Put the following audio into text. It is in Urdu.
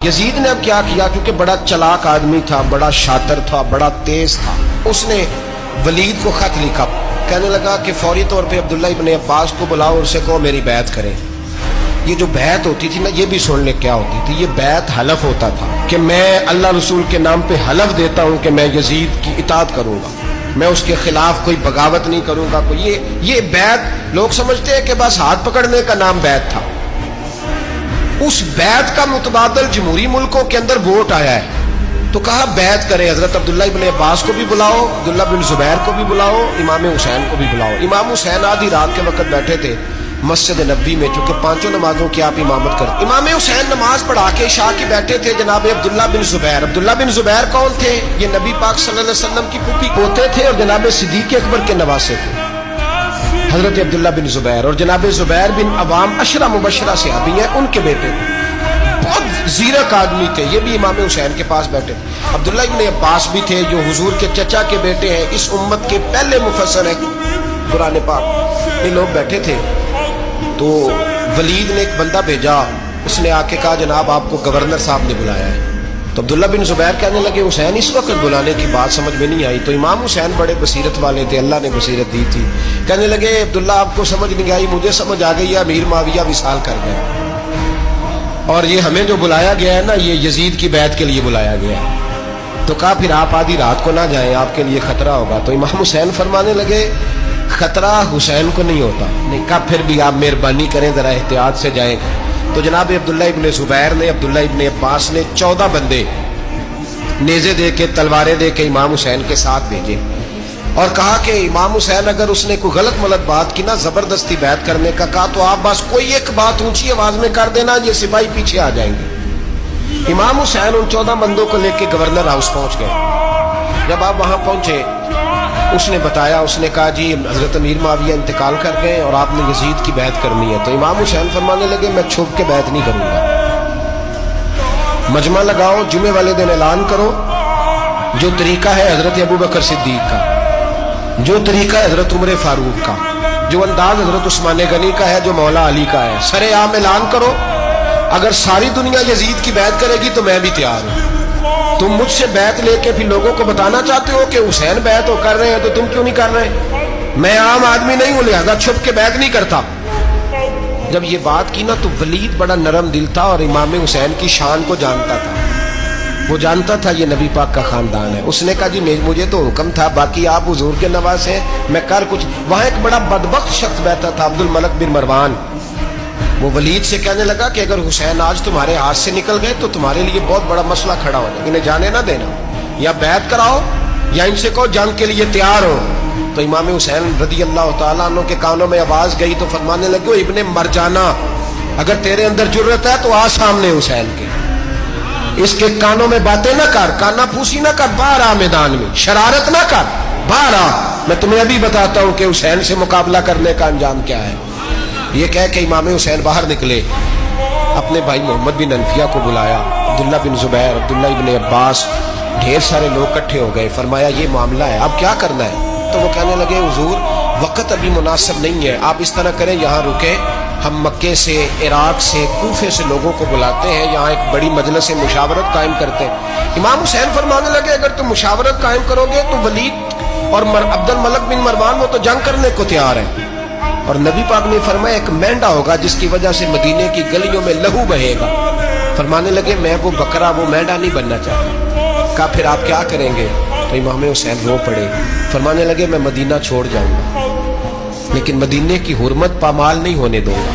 یزید نے اب کیا کیا، کیونکہ بڑا چلاک آدمی تھا، بڑا شاطر تھا، بڑا تیز تھا، اس نے ولید کو خط لکھا، کہنے لگا کہ فوری طور پہ عبداللہ ابن عباس کو بلاؤ اور اسے کہو میری بیعت کریں۔ یہ جو بیعت ہوتی تھی نا، یہ بھی سن لے کیا ہوتی تھی، یہ بیعت حلف ہوتا تھا کہ میں اللہ رسول کے نام پہ حلف دیتا ہوں کہ میں یزید کی اطاعت کروں گا، میں اس کے خلاف کوئی بغاوت نہیں کروں گا۔ یہ بیعت لوگ سمجھتے ہیں کہ بس ہاتھ پکڑنے کا نام بیعت تھا، اس بیعت کا متبادل جمہوری ملکوں کے اندر ووٹ آیا ہے، تو کہا بیعت کرے، حضرت عبداللہ ابن عباس کو بھی بلاؤ، عبداللہ بن زبیر کو بھی بلاؤ، امام حسین کو بھی بلاؤ۔ امام حسین آدھی رات کے وقت بیٹھے تھے مسجد نبوی میں، چونکہ پانچوں نمازوں کی آپ امامت کرتے۔ امام حسین نماز پڑھا کے عشاء کی بیٹھے تھے جناب عبداللہ بن زبیر۔ عبداللہ بن زبیر کون تھے؟ یہ نبی پاک صلی اللہ علیہ وسلم کی پھوپھی پوتے تھے اور جناب صدیق اکبر کے نواسے تھے، حضرت عبداللہ بن زبیر، اور جناب زبیر بن عوام عشرہ مبشرہ صحابی ہیں، ان کے بیٹے تھے، بہت زیرک آدمی تھے، یہ بھی امام حسین کے پاس بیٹھے تھے۔ عبداللہ ابن عباس بھی تھے جو حضور کے چچا کے بیٹے ہیں، اس امت کے پہلے مفسر ہیں قرآن پاک۔ یہ لوگ بیٹھے تھے تو ولید نے ایک بندہ بھیجا، اس نے آ کے کہا جناب آپ کو گورنر صاحب نے بلایا ہے۔ تو عبداللہ بن زبیر کہنے لگے حسین اس وقت بلانے کی بات سمجھ میں نہیں آئی۔ تو امام حسین بڑے بصیرت والے تھے، اللہ نے بصیرت دی تھی، کہنے لگے عبداللہ آپ کو سمجھ نہیں آئی، مجھے سمجھ آ گئی ہے، امیر معاویہ وصال کر گئے، اور یہ ہمیں جو بلایا گیا ہے نا، یہ یزید کی بیعت کے لیے بلایا گیا ہے۔ تو کہا پھر آپ آدھی رات کو نہ جائیں، آپ کے لیے خطرہ ہوگا۔ تو امام حسین فرمانے لگے خطرہ حسین کو نہیں ہوتا، نہیں کہا پھر بھی آپ مہربانی کریں ذرا احتیاط سے جائیں۔ تو جناب عبداللہ ابن زبیر نے، عبداللہ ابن عباس نے 14 بندے نیزے دے کے، تلواریں دے کے امام حسین کے ساتھ بھیجے، اور کہا کہ امام حسین اگر اس نے کوئی غلط ملت بات کی نا، زبردستی بیعت کرنے کا کہا، تو آپ بس کوئی ایک بات اونچی آواز میں کر دینا، یہ سپاہی پیچھے آ جائیں گے۔ امام حسین ان 14 بندوں کو لے کے گورنر ہاؤس پہنچ گئے۔ جب آپ وہاں پہنچے، اس نے بتایا، اس نے کہا جی حضرت امیر معاویہ انتقال کر گئے اور آپ نے یزید کی بیعت کرنی ہے۔ تو امام حسین فرمانے لگے میں چھپ کے بیعت نہیں کروں گا، مجمع لگاؤ، جمعے والے دن اعلان کرو، جو طریقہ ہے حضرت ابوبکر صدیق کا، جو طریقہ ہے حضرت عمر فاروق کا، جو انداز حضرت عثمان غنی کا ہے، جو مولا علی کا ہے، سر عام اعلان کرو، اگر ساری دنیا یزید کی بیعت کرے گی تو میں بھی تیار ہوں۔ تم مجھ سے بیعت لے کے پھر لوگوں کو بتانا چاہتے ہو کہ حسین بیعت ہو کر رہے ہیں، تو تم کیوں نہیں کر رہے؟ میں عام آدمی نہیں ہوں، لہذا چھپ کے بیعت نہیں کرتا۔ جب یہ بات کی نا، تو ولید بڑا نرم دل تھا اور امام حسین کی شان کو جانتا تھا، وہ جانتا تھا یہ نبی پاک کا خاندان ہے۔ اس نے کہا جی مجھے تو حکم تھا، باقی آپ حضور کے نواز ہیں، میں کر کچھ۔ وہاں ایک بڑا بدبخت شخص بیٹھا تھا، عبد الملک بن مروان، وہ ولید سے کہنے لگا کہ اگر حسین آج تمہارے ہاتھ سے نکل گئے تو تمہارے لیے بہت بڑا مسئلہ کھڑا ہو جائے، انہیں جانے نہ دینا، یا بیعت کراؤ یا ان سے کہو جنگ کے لیے تیار ہو۔ تو امام حسین رضی اللہ تعالیٰ عنہ کے کانوں میں آواز گئی تو فرمانے لگے ابن مرجانہ، اگر تیرے اندر جرت ہے تو آ سامنے حسین کے، اس کے کانوں میں باتیں نہ کر، کانا پھوسی نہ کر، باہر آ میدان میں، شرارت نہ کر، باہر آ، میں تمہیں ابھی بتاتا ہوں کہ حسین سے مقابلہ کرنے کا انجام کیا ہے۔ یہ کہہ کہ امام حسین باہر نکلے، اپنے بھائی محمد بن انفیہ کو بلایا، عبداللہ بن زبیر، عبداللہ ابن عباس، ڈھیر سارے لوگ اکٹھے ہو گئے، فرمایا یہ معاملہ ہے، اب کیا کرنا ہے؟ تو وہ کہنے لگے حضور وقت ابھی مناسب نہیں ہے، آپ اس طرح کریں یہاں رکیں، ہم مکے سے، عراق سے، کوفے سے لوگوں کو بلاتے ہیں، یہاں ایک بڑی مجلس مشاورت قائم کرتے ہیں۔ امام حسین فرمانے لگے اگر تم مشاورت قائم کرو گے تو ولید اور عبد الملک بن مروان وہ تو جنگ کرنے کو تیار ہیں، اور نبی پاک نے فرمایا ایک مینڈا ہوگا جس کی وجہ سے مدینے کی گلیوں میں لہو بہے گا۔ فرمانے لگے میں وہ بکرا، وہ مینڈا نہیں بننا چاہتا۔ کہا پھر آپ کیا کریں گے؟ تو امام حسین رو پڑے، فرمانے لگے میں مدینہ چھوڑ جاؤں گا، لیکن مدینے کی حرمت پامال نہیں ہونے دوں گا۔